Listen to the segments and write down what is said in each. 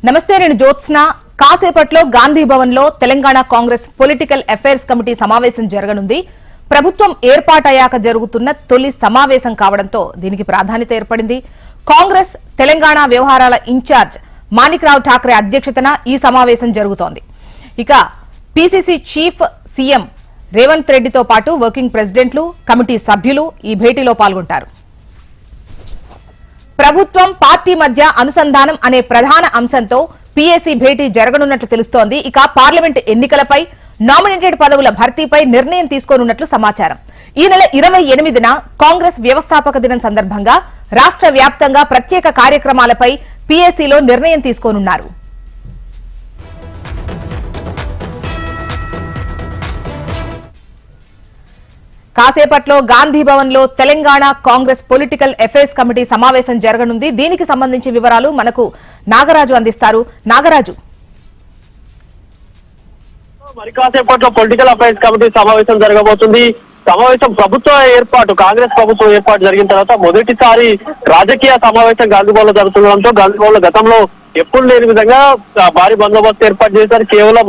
నమస్తే, నేను జ్యోత్స్న. కాసేపట్లో గాంధీ భవన్ లో Telangana Congress political affairs committee సమావేశం జరగనుంది. ప్రభుత్వం ఏర్పాటయ్యాక జరుగుతున్న తొలి సమావేశం కావడంతో దీనికి ప్రాధాన్యత ఏర్పడింది. కాంగ్రెస్ తెలంగాణ వ్యవహారాల ఇన్ఛార్జ్ మాణిక్రావు ఠాక్రే అధ్యక్షతన ఈ సమావేశం జరుగుతోంది. ఇక పీసీసీ చీఫ్ సీఎం రేవంత్ రెడ్డితో పాటు వర్కింగ్ ప్రెసిడెంట్లు, కమిటీ సభ్యులు ఈ భేటీలో పాల్గొంటారు. ప్రభుత్వం పార్టీ మధ్య అనుసంధానం అనే ప్రధాన అంశంతో పీఏసీ భేటీ జరగనున్నట్లు తెలుస్తోంది. ఇక పార్లమెంట్ ఎన్నికలపై, నామినేటెడ్ పదవుల భర్తీపై నిర్ణయం తీసుకోనున్నట్లు సమాచారం. ఈ నెల 28న కాంగ్రెస్ వ్యవస్థాపక దినం సందర్భంగా రాష్ట్ర వ్యాప్తంగా ప్రత్యేక కార్యక్రమాలపై పీఏసీలో నిర్ణయం తీసుకోనున్నారు. కాసేపట్లో గాంధీ భవన్ లో Telangana Congress political affairs committee సమావేశం జరగనుంది. దీనికి సంబంధించి వివరాలు మనకు నాగరాజు అందిస్తారు. నాగరాజు, మరి కాసేపట్లో పొలిటికల్ అఫైర్స్ కమిటీ సమావేశం జరగబోతుంది. సమావేశం కాంగ్రెస్ ప్రభుత్వం ఏర్పాటు జరిగిన తర్వాత మొదటిసారి రాజకీయ సమావేశం గాంధీ భవన్ లో జరుగుతుండడంతో గాంధీ భవన్ లో గతంలో ఎప్పుడు లేని విధంగా భారీ బందోబస్తు ఏర్పాటు చేశారు. కేవలం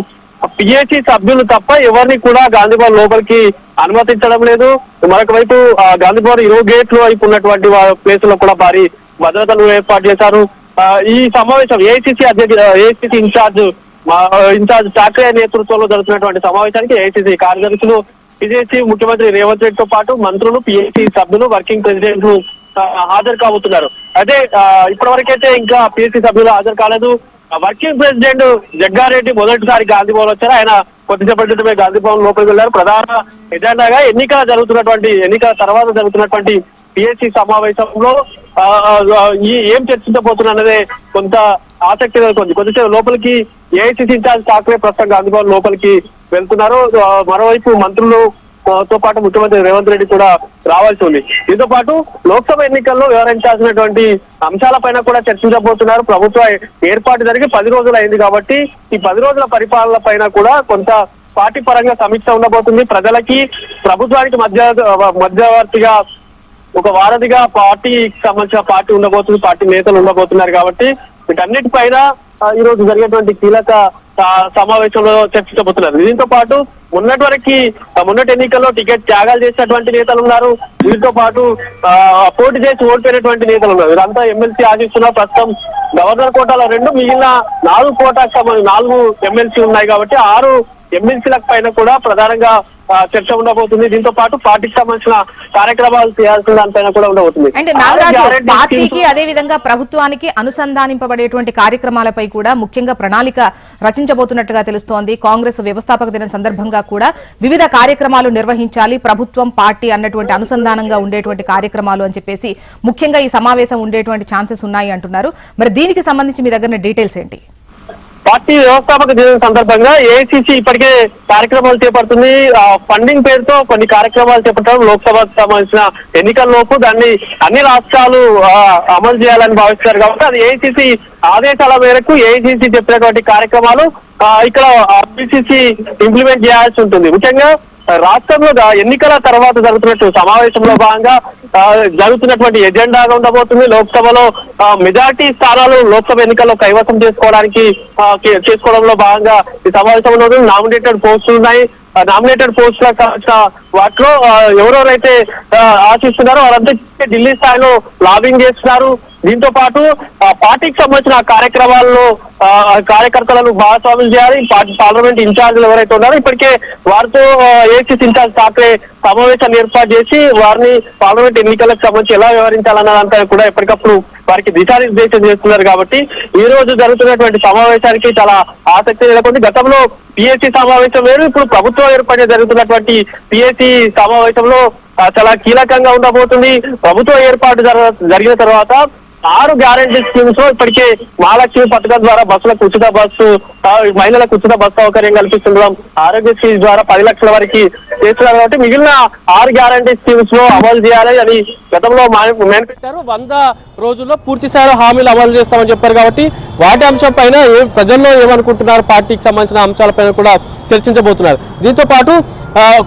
పీఏసీ సభ్యులు తప్ప ఎవరిని కూడా గాంధీ భవన్ లోపలికి అనుమతించడం లేదు. మరొక వైపు గాంధీ భవన్ ఇరువు గేట్లు వైపు ఉన్నటువంటి ప్లేస్ లో కూడా భారీ భద్రతలు ఏర్పాటు చేశారు. ఈ సమావేశం ఏఐసీసీ ఇన్ఛార్జ్ ఠాక్రే నేతృత్వంలో జరుగుతున్నటువంటి సమావేశానికి ఏఐసీసీ కార్యదర్శులు, పీసీసీ ముఖ్యమంత్రి రేవంత్ రెడ్డితో పాటు మంత్రులు, పీఏసీ సభ్యులు, వర్కింగ్ ప్రెసిడెంట్లు హాజరు కాబోతున్నారు. అయితే ఇప్పటివరకైతే ఇంకా పీఏసీ సభ్యులు హాజరు కాలేదు. వర్కింగ్ ప్రెసిడెంట్ జగ్గారెడ్డి మొదటిసారి గాంధీ భవన్ వచ్చారు. ఆయన కొద్దిసేపటి క్రితమే గాంధీ భవన్ లోపలికి వెళ్లారు. ప్రధాన ఎజెండాగా ఎన్నికల తర్వాత జరుగుతున్నటువంటి పీఏసీ సమావేశంలో ఏం చర్చించబోతున్నదే కొంత ఆసక్తి నెలకొంది. కొద్దిసేపు లోపలికి ఏఐసీసీ ఇన్ఛార్జ్ ఠాక్రే ప్రస్తుతం గాంధీ భవన్ లోపలికి వెళ్తున్నారు. మరోవైపు మంత్రులు తో పాటు ముఖ్యమంత్రి రేవంత్ రెడ్డి కూడా రావాల్సి ఉంది. దీంతో పాటు లోక్సభ ఎన్నికల్లో వ్యవహరించాల్సినటువంటి అంశాలపైన కూడా చర్చించబోతున్నారు. ప్రభుత్వ ఏర్పాటు జరిగి 10 రోజులు అయింది కాబట్టి ఈ 10 రోజుల పరిపాలన పైన కూడా కొంత పార్టీ పరంగా సమీక్ష ఉండబోతుంది. ప్రజలకి, ప్రభుత్వానికి మధ్యవర్తిగా ఒక వారధిగా పార్టీకి సంబంధించిన పార్టీ ఉండబోతుంది, పార్టీ నేతలు ఉండబోతున్నారు. కాబట్టి వీటన్నిటిపైన ఈ రోజు జరిగేటువంటి కీలక సమావేశంలో చర్చించబోతున్నారు. దీంతో పాటు మొన్నటి ఎన్నికల్లో టికెట్ త్యాగాలు చేసినటువంటి నేతలు ఉన్నారు. వీరితో పాటు పోటీ చేసి ఓడిపోయినటువంటి నేతలు ఉన్నారు. వీరంతా ఎమ్మెల్సీ ఆశిస్తున్నారు. ప్రస్తుతం గవర్నర్ కోటాలో 2, మిగిలిన 4 కోటాకు సంబంధించి 4 ఎమ్మెల్సీ ఉన్నాయి కాబట్టి 6 ఎమ్మెల్సీలకు పైన కూడా ప్రధానంగా చర్చ ఉండబోతుంది. దీంతో పాటు పార్టీకి సంబంధించిన కార్యక్రమాలు చేయాల్సిన దానిపైన కూడా ఉండబోతుంది. అంటే నాగరాజు, పార్టీకి అదే విధంగా ప్రభుత్వానికి అనుసంధానింపబడేటువంటి కార్యక్రమాలపై కూడా ముఖ్యంగా ప్రణాళిక రచించబోతున్నట్టుగా తెలుస్తోంది. కాంగ్రెస్ వ్యవస్థాపక దినం సందర్భంగా కూడా వివిధ కార్యక్రమాలు నిర్వహించాలి, ప్రభుత్వం పార్టీ అన్నటువంటి అనుసంధానంగా ఉండేటువంటి కార్యక్రమాలు అని చెప్పేసి ముఖ్యంగా ఈ సమావేశం ఉండేటువంటి ఛాన్సెస్ ఉన్నాయి అంటున్నారు. మరి దీనికి సంబంధించి మీ దగ్గర డీటెయిల్స్ ఏంటి? పార్టీ వ్యవస్థాపక దినం సందర్భంగా ఏఐసీసీ ఇప్పటికే కార్యక్రమాలు చేపడుతుంది. ఫండింగ్ పేరుతో కొన్ని కార్యక్రమాలు చేపట్టడం, లోక్సభకు సంబంధించిన ఎన్నికల్లోపు దాన్ని అన్ని రాష్ట్రాలు అమలు చేయాలని భావిస్తారు. కాబట్టి అది ఏఐసీసీ ఆదేశాల మేరకు ఏఐసీసీ చెప్పినటువంటి కార్యక్రమాలు ఇక్కడ పీసీసీ ఇంప్లిమెంట్ చేయాల్సి ఉంటుంది. ముఖ్యంగా రాష్ట్రంలో ఎన్నికల తర్వాత జరుగుతున్నట్టు సమావేశంలో భాగంగా జరుగుతున్నటువంటి ఎజెండాగా ఉండబోతుంది. లోక్సభలో మెజార్టీ స్థానాలు లోక్సభ ఎన్నికల్లో కైవసం చేసుకోవడంలో భాగంగా ఈ సమావేశంలో నామినేటెడ్ పోస్టులు ఉన్నాయి. నామినేటెడ్ పోస్టులకు సంబంధించిన వాటిలో ఎవరెవరైతే ఆశిస్తున్నారో వారంతా ఢిల్లీ స్థాయిలో లాబింగ్ చేస్తున్నారు. దీంతో పాటు పార్టీకి సంబంధించిన కార్యక్రమాల్లో కార్యకర్తలను భాగస్వామ్యం చేయాలి. పార్లమెంట్ ఇన్ఛార్జీలు ఎవరైతే ఉన్నారో ఇప్పటికే వారితో ఏఐసీసీ ఇన్ఛార్జ్ ఠాక్రే సమావేశాన్ని ఏర్పాటు చేసి వారిని పార్లమెంట్ ఎన్నికలకు సంబంధించి ఎలా వ్యవహరించాలన్న దానిపై కూడా ఎప్పటికప్పుడు వారికి దిశానిర్దేశం చేస్తున్నారు. కాబట్టి ఈ రోజు జరుగుతున్నటువంటి సమావేశానికి చాలా ఆసక్తి నెలకొంది. గతంలో పీఏసీ సమావేశం వేరు, ఇప్పుడు ప్రభుత్వం ఏర్పడి జరుగుతున్నటువంటి పీఏసీ సమావేశంలో చాలా కీలకంగా ఉండబోతుంది. ప్రభుత్వం ఏర్పాటు జరిగిన తర్వాత 6 గ్యారంటీ స్కీమ్స్ లో ఇప్పటికే మహాలక్ష్మి పథకం ద్వారా బస్సులకు ఉచిత బస్సు, మహిళలకు ఉచిత బస్సు సౌకర్యం కల్పిస్తుండడం, ఆరోగ్యశ్రీ ద్వారా 10 లక్షల వరకు చేస్తున్నారు. కాబట్టి మిగిలిన 6 గ్యారంటీ స్కీమ్స్ లో అమలు చేయాలి అని గతంలో మేనిఫెస్టో 100 రోజుల్లో పూర్తి స్థాయిలో హామీలు అమలు చేస్తామని చెప్పారు. కాబట్టి వాటి అంశం పైన ప్రజల్లో ఏమనుకుంటున్నారు, పార్టీకి సంబంధించిన అంశాలపైన కూడా చర్చించబోతున్నారు. దీంతో పాటు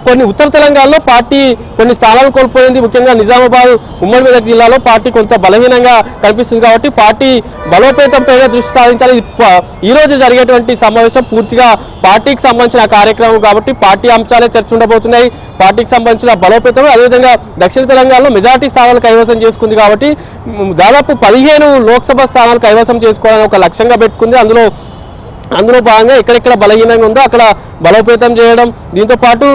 కొన్ని ఉత్తర తెలంగాణలో పార్టీ కొన్ని స్థానాలు కోల్పోయింది. ముఖ్యంగా నిజామాబాద్, ఉమ్మడి మెదక్ జిల్లాలో పార్టీ కొంత బలహీనంగా కనిపిస్తుంది కాబట్టి పార్టీ బలోపేతంపై దృష్టి సాధించాలి. ఈ రోజు జరిగేటువంటి సమావేశం పూర్తిగా పార్టీకి సంబంధించిన కార్యక్రమం కాబట్టి పార్టీ అంశాలే చర్చ ఉండబోతున్నాయి. పార్టీకి సంబంధించిన బలోపేతం, అదేవిధంగా దక్షిణ తెలంగాణలో మెజార్టీ స్థానాలు కైవసం చేసుకుంది కాబట్టి దాదాపు 15 లోక్సభ స్థానాలు కైవసం చేసుకోవాలని ఒక లక్ష్యంగా పెట్టుకుంది. అందులో భాగంగా ఎక్కడెక్కడ బలహీనంగా ఉందో అక్కడ బలోపేతం చేయడం, దీంతో పాటు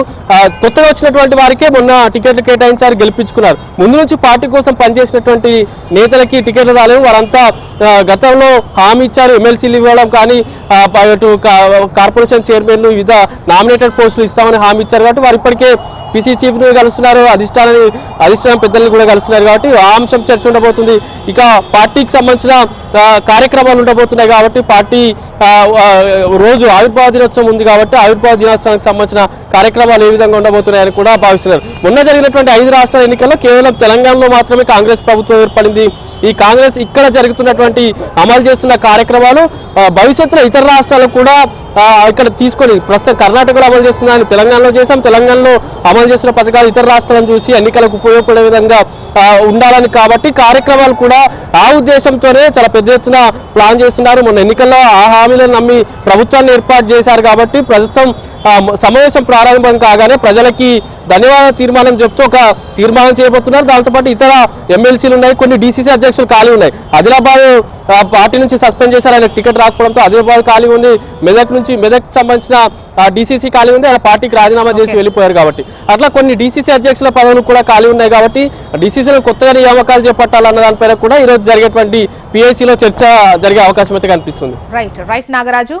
కొత్తగా వచ్చినటువంటి వారికే మొన్న టికెట్లు కేటాయించారు, గెలిపించుకున్నారు. ముందు నుంచి పార్టీ కోసం పనిచేసినటువంటి నేతలకి టికెట్లు రాలేవు. వారంతా గతంలో హామీ ఇచ్చారు, ఎమ్మెల్సీలు ఇవ్వడం కానీ కార్పొరేషన్ చైర్మన్లు వివిధ నామినేటెడ్ పోస్టులు ఇస్తామని హామీ ఇచ్చారు కాబట్టి వారు ఇప్పటికే పీసీ చీఫ్ను కలుస్తున్నారు, అధిష్టానం పెద్దలను కూడా కలుస్తున్నారు కాబట్టి ఆ అంశం చర్చ ఉండబోతుంది. ఇక పార్టీకి సంబంధించిన కార్యక్రమాలు ఉండబోతున్నాయి కాబట్టి పార్టీ రోజు ఆవిర్భావ దినోత్సవం ఉంది కాబట్టి ఆవిర్భావ దినోత్సవానికి సంబంధించిన కార్యక్రమాలు ఏ విధంగా ఉండబోతున్నాయని కూడా భావిస్తున్నారు. మొన్న జరిగినటువంటి 5 రాష్ట్రాల ఎన్నికల్లో కేవలం తెలంగాణలో మాత్రమే కాంగ్రెస్ ప్రభుత్వం ఏర్పడింది. ఈ కాంగ్రెస్ ఇక్కడ జరుగుతున్నటువంటి అమలు చేస్తున్న కార్యక్రమాలు భవిష్యత్తులో ఇతర రాష్ట్రాలకు కూడా ఇక్కడ తీసుకొని ప్రస్తుతం కర్ణాటకలో అమలు చేస్తున్నారని తెలంగాణలో చేశాం. తెలంగాణలో అమలు చేస్తున్న పథకాలు ఇతర రాష్ట్రాలను చూసి ఎన్నికలకు ఉపయోగపడే విధంగా ఉండాలని కాబట్టి కార్యక్రమాలు కూడా ఆ ఉద్దేశంతోనే చాలా పెద్ద ఎత్తున ప్లాన్ చేస్తున్నారు. మొన్న ఎన్నికల్లో ఆ హామీలను నమ్మి ప్రభుత్వాన్ని ఏర్పాటు చేశారు కాబట్టి ప్రస్తుతం సమావేశం ప్రారంభం కాగానే ప్రజలకి ధన్యవాద తీర్మానం చెప్తూ ఒక తీర్మానం చేయబోతున్నారు. దాంతోపాటు ఇతర ఎమ్మెల్సీలు ఉన్నాయి, కొన్ని డీసీసీ అధ్యక్షులు ఖాళీ ఉన్నాయి. ఆదిలాబాద్ పార్టీ నుంచి సస్పెండ్ చేశారు, ఆయన టికెట్ రాకపోవడంతో ఆదిలాబాద్ ఖాళీ ఉంది. మెదక్ సంబంధించిన డీసీసీ ఖాళీ ఉంది, ఆయన పార్టీకి రాజీనామా చేసి వెళ్ళిపోయారు కాబట్టి అట్లా కొన్ని డీసీసీ అధ్యక్షుల పదవులు కూడా ఖాళీ ఉన్నాయి కాబట్టి డీసీసీలో కొత్తగా నియామకాలు చేపట్టాలన్న దానిపైన కూడా ఈ రోజు జరిగేటువంటి పిఐసీలో చర్చ జరిగే అవకాశం అయితే కనిపిస్తుంది. రైట్ నాగరాజు.